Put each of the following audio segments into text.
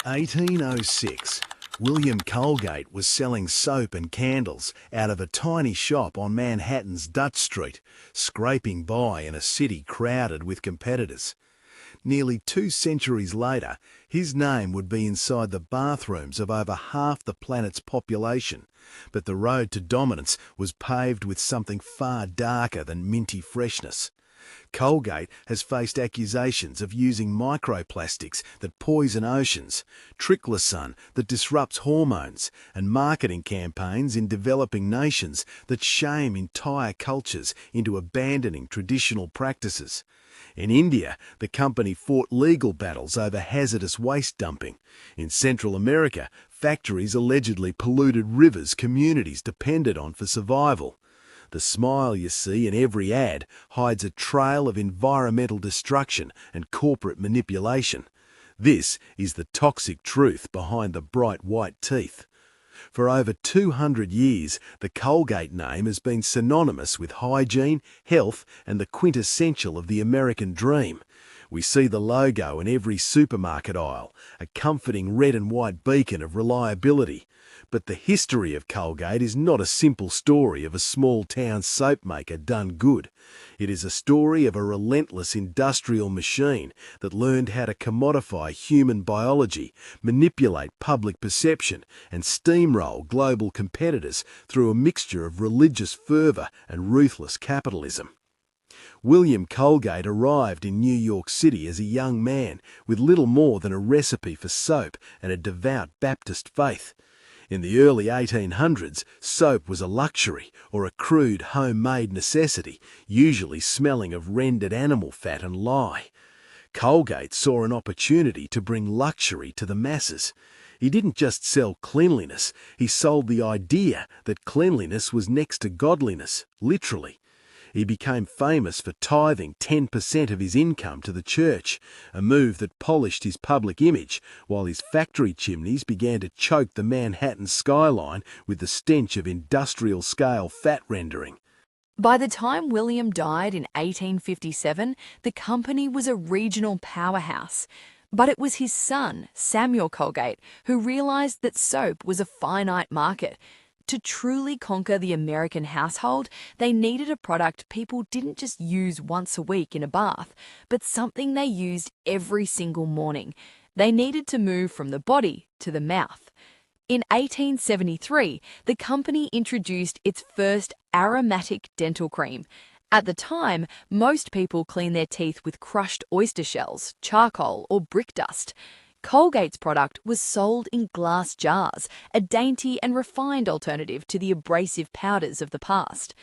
1806, William Colgate was selling soap and candles out of a tiny shop on Manhattan's Dutch Street, scraping by in a city crowded with competitors. Nearly 2 centuries later, his name would be inside the bathrooms of over half the planet's population, but the road to dominance was paved with something far darker than minty freshness. Colgate has faced accusations of using microplastics that poison oceans, triclosan that disrupts hormones, and marketing campaigns in developing nations that shame entire cultures into abandoning traditional practices. In India, the company fought legal battles over hazardous waste dumping. In Central America, factories allegedly polluted rivers communities depended on for survival. The smile you see in every ad hides a trail of environmental destruction and corporate manipulation. This is the toxic truth behind the bright white teeth. For over 200 years, the Colgate name has been synonymous with hygiene, health, and the quintessential of the American dream. We see the logo in every supermarket aisle, a comforting red and white beacon of reliability. But the history of Colgate is not a simple story of a small-town soap maker done good. It is a story of a relentless industrial machine that learned how to commodify human biology, manipulate public perception, and steamroll global competitors through a mixture of religious fervour and ruthless capitalism. William Colgate arrived in New York City as a young man with little more than a recipe for soap and a devout Baptist faith. In the early 1800s, soap was a luxury or a crude homemade necessity, usually smelling of rendered animal fat and lye. Colgate saw an opportunity to bring luxury to the masses. He didn't just sell cleanliness, he sold the idea that cleanliness was next to godliness, literally. He became famous for tithing 10% of his income to the church, a move that polished his public image, while his factory chimneys began to choke the Manhattan skyline with the stench of industrial-scale fat rendering. By the time William died in 1857, the company was a regional powerhouse. But it was his son, Samuel Colgate, who realized that soap was a finite market. To truly conquer the American household, they needed a product people didn't just use once a week in a bath, but something they used every single morning. They needed to move from the body to the mouth. In 1873, the company introduced its first aromatic dental cream. At the time, most people clean their teeth with crushed oyster shells, charcoal, or brick dust. Colgate's product was sold in glass jars, a dainty and refined alternative to the abrasive powders of the past.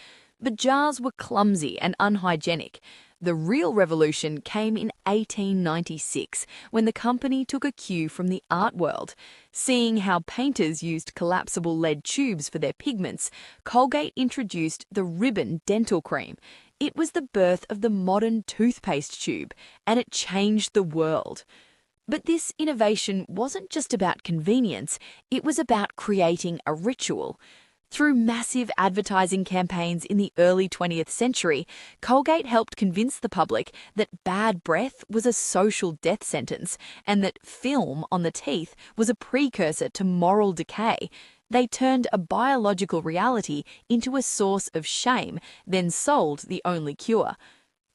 But jars were clumsy and unhygienic. The real revolution came in 1896, when the company took a cue from the art world. Seeing how painters used collapsible lead tubes for their pigments, Colgate introduced the ribbon dental cream. It was the birth of the modern toothpaste tube, and it changed the world. But this innovation wasn't just about convenience, it was about creating a ritual. Through massive advertising campaigns in the early 20th century, Colgate helped convince the public that bad breath was a social death sentence and that film on the teeth was a precursor to moral decay. They turned a biological reality into a source of shame, then sold the only cure.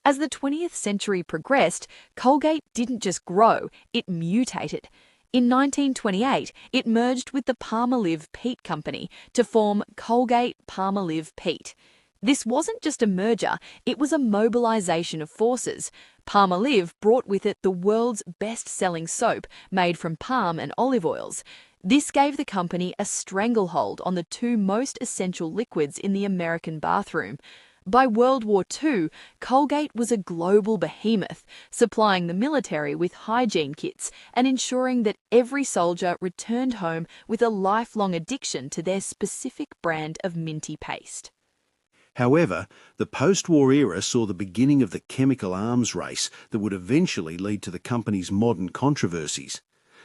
As the 20th century progressed, Colgate didn't just grow, it mutated. In 1928, it merged with the Palmolive Peat Company to form Colgate Palmolive Peat. This wasn't just a merger, it was a mobilization of forces. Palmolive brought with it the world's best-selling soap made from palm and olive oils. This gave the company a stranglehold on the two most essential liquids in the American bathroom. By World War II, Colgate was a global behemoth, supplying the military with hygiene kits and ensuring that every soldier returned home with a lifelong addiction to their specific brand of minty paste. However, the post-war era saw the beginning of the chemical arms race that would eventually lead to the company's modern controversies.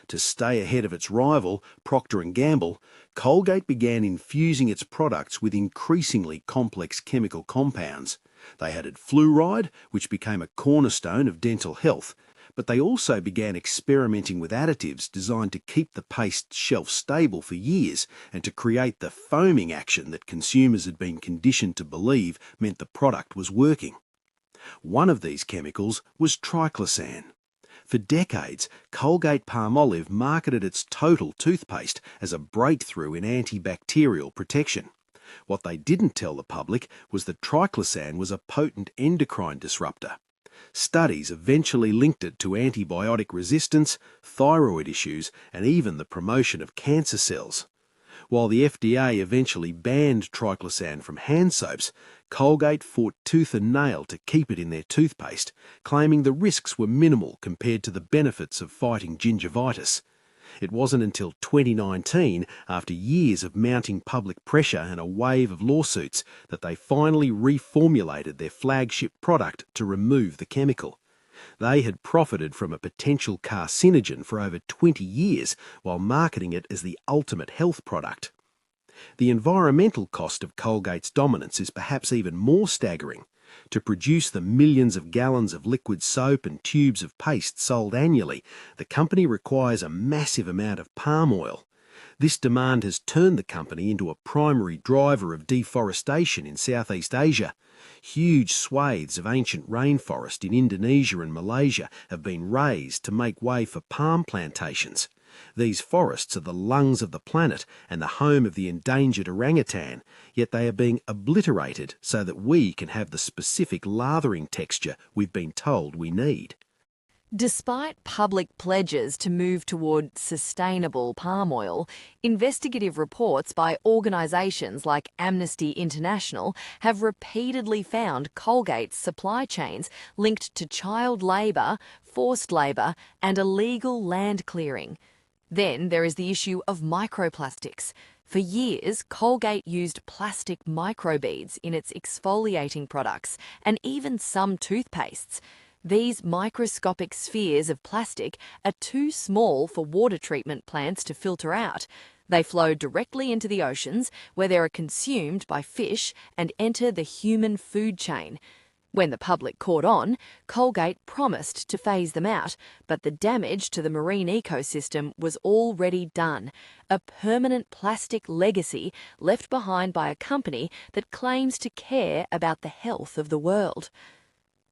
To stay ahead of its rival, Procter & Gamble, Colgate began infusing its products with increasingly complex chemical compounds. They added fluoride, which became a cornerstone of dental health, But they also began experimenting with additives designed to keep the paste shelf stable for years and to create the foaming action that consumers had been conditioned to believe meant the product was working. One of these chemicals was triclosan. For decades, Colgate-Palmolive marketed its Total toothpaste as a breakthrough in antibacterial protection. What they didn't tell the public was that triclosan was a potent endocrine disruptor. Studies eventually linked it to antibiotic resistance, thyroid issues, and even the promotion of cancer cells. While the FDA eventually banned triclosan from hand soaps, Colgate fought tooth and nail to keep it in their toothpaste, claiming the risks were minimal compared to the benefits of fighting gingivitis. It wasn't until 2019, after years of mounting public pressure and a wave of lawsuits, that they finally reformulated their flagship product to remove the chemical. They had profited from a potential carcinogen for over 20 years while marketing it as the ultimate health product. The environmental cost of Colgate's dominance is perhaps even more staggering. To produce the millions of gallons of liquid soap and tubes of paste sold annually, the company requires a massive amount of palm oil. This demand has turned the company into a primary driver of deforestation in Southeast Asia. Huge swathes of ancient rainforest in Indonesia and Malaysia have been razed to make way for palm plantations. These forests are the lungs of the planet and the home of the endangered orangutan, yet they are being obliterated so that we can have the specific lathering texture we've been told we need. Despite public pledges to move toward sustainable palm oil, investigative reports by organisations like Amnesty International have repeatedly found Colgate's supply chains linked to child labour, forced labour and illegal land clearing. Then there is the issue of microplastics. For years, Colgate used plastic microbeads in its exfoliating products and even some toothpastes. These microscopic spheres of plastic are too small for water treatment plants to filter out. They flow directly into the oceans, where they are consumed by fish and enter the human food chain. When the public caught on, Colgate promised to phase them out, but the damage to the marine ecosystem was already done. A permanent plastic legacy left behind by a company that claims to care about the health of the world.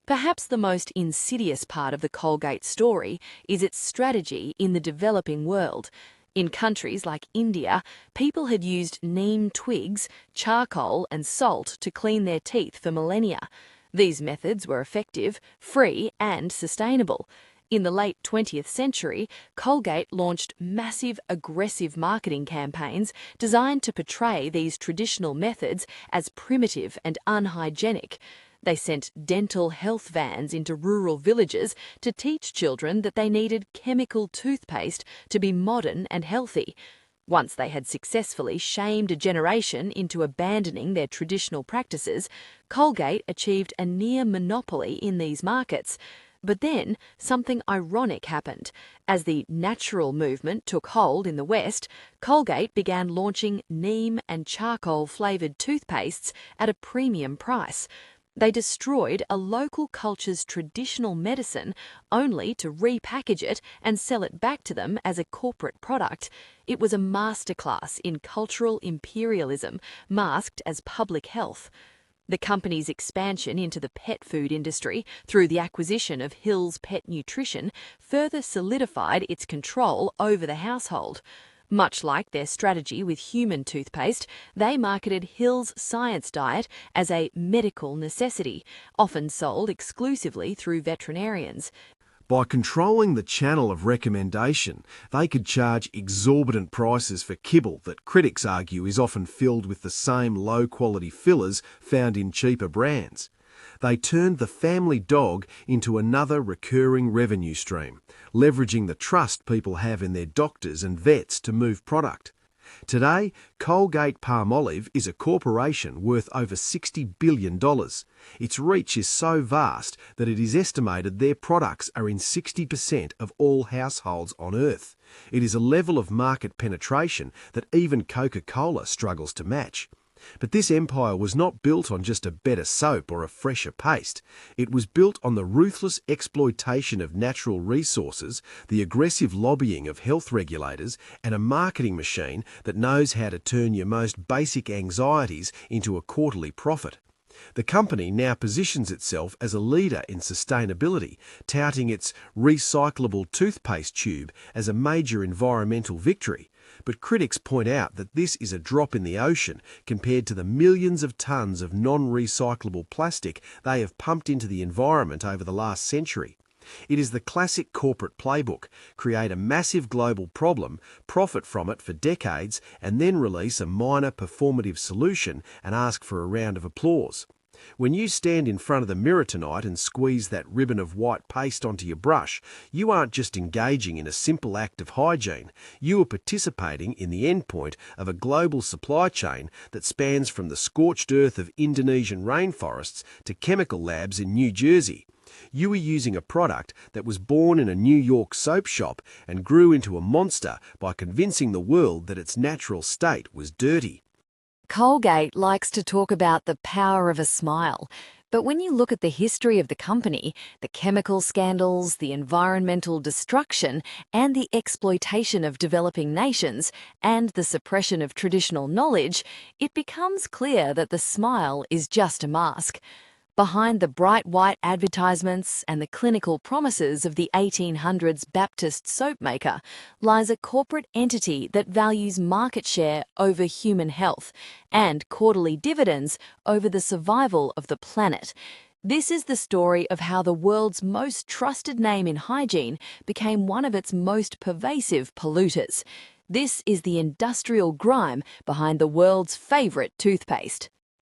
Perhaps the most insidious part of the Colgate story is its strategy in the developing world. In countries like India, people had used neem twigs, charcoal and salt to clean their teeth for millennia. These methods were effective, free and sustainable. In the late 20th century, Colgate launched massive, aggressive marketing campaigns designed to portray these traditional methods as primitive and unhygienic. They sent dental health vans into rural villages to teach children that they needed chemical toothpaste to be modern and healthy. Once they had successfully shamed a generation into abandoning their traditional practices, Colgate achieved a near monopoly in these markets. But then something ironic happened. As the natural movement took hold in the West, Colgate began launching neem and charcoal-flavoured toothpastes at a premium price. They destroyed a local culture's traditional medicine only to repackage it and sell it back to them as a corporate product. It was a masterclass in cultural imperialism masked as public health. The company's expansion into the pet food industry through the acquisition of Hill's Pet Nutrition further solidified its control over the household. Much like their strategy with human toothpaste, they marketed Hill's Science Diet as a medical necessity, often sold exclusively through veterinarians. By controlling the channel of recommendation, they could charge exorbitant prices for kibble that critics argue is often filled with the same low-quality fillers found in cheaper brands. They turned the family dog into another recurring revenue stream, leveraging the trust people have in their doctors and vets to move product. Today, Colgate-Palmolive is a corporation worth over $60 billion. Its reach is so vast that it is estimated their products are in 60% of all households on Earth. It is a level of market penetration that even Coca-Cola struggles to match. But this empire was not built on just a better soap or a fresher paste. It was built on the ruthless exploitation of natural resources, the aggressive lobbying of health regulators, and a marketing machine that knows how to turn your most basic anxieties into a quarterly profit. The company now positions itself as a leader in sustainability, touting its recyclable toothpaste tube as a major environmental victory. But critics point out that this is a drop in the ocean compared to the millions of tons of non-recyclable plastic they have pumped into the environment over the last century. It is the classic corporate playbook: create a massive global problem, profit from it for decades, and then release a minor performative solution and ask for a round of applause. When you stand in front of the mirror tonight and squeeze that ribbon of white paste onto your brush, you aren't just engaging in a simple act of hygiene, you are participating in the endpoint of a global supply chain that spans from the scorched earth of Indonesian rainforests to chemical labs in New Jersey. You are using a product that was born in a New York soap shop and grew into a monster by convincing the world that its natural state was dirty. Colgate likes to talk about the power of a smile, but when you look at the history of the company, the chemical scandals, the environmental destruction, and the exploitation of developing nations, and the suppression of traditional knowledge, it becomes clear that the smile is just a mask. Behind the bright white advertisements and the clinical promises of the 1800s Baptist soap maker lies a corporate entity that values market share over human health and quarterly dividends over the survival of the planet. This is the story of how the world's most trusted name in hygiene became one of its most pervasive polluters. This is the industrial grime behind the world's favorite toothpaste.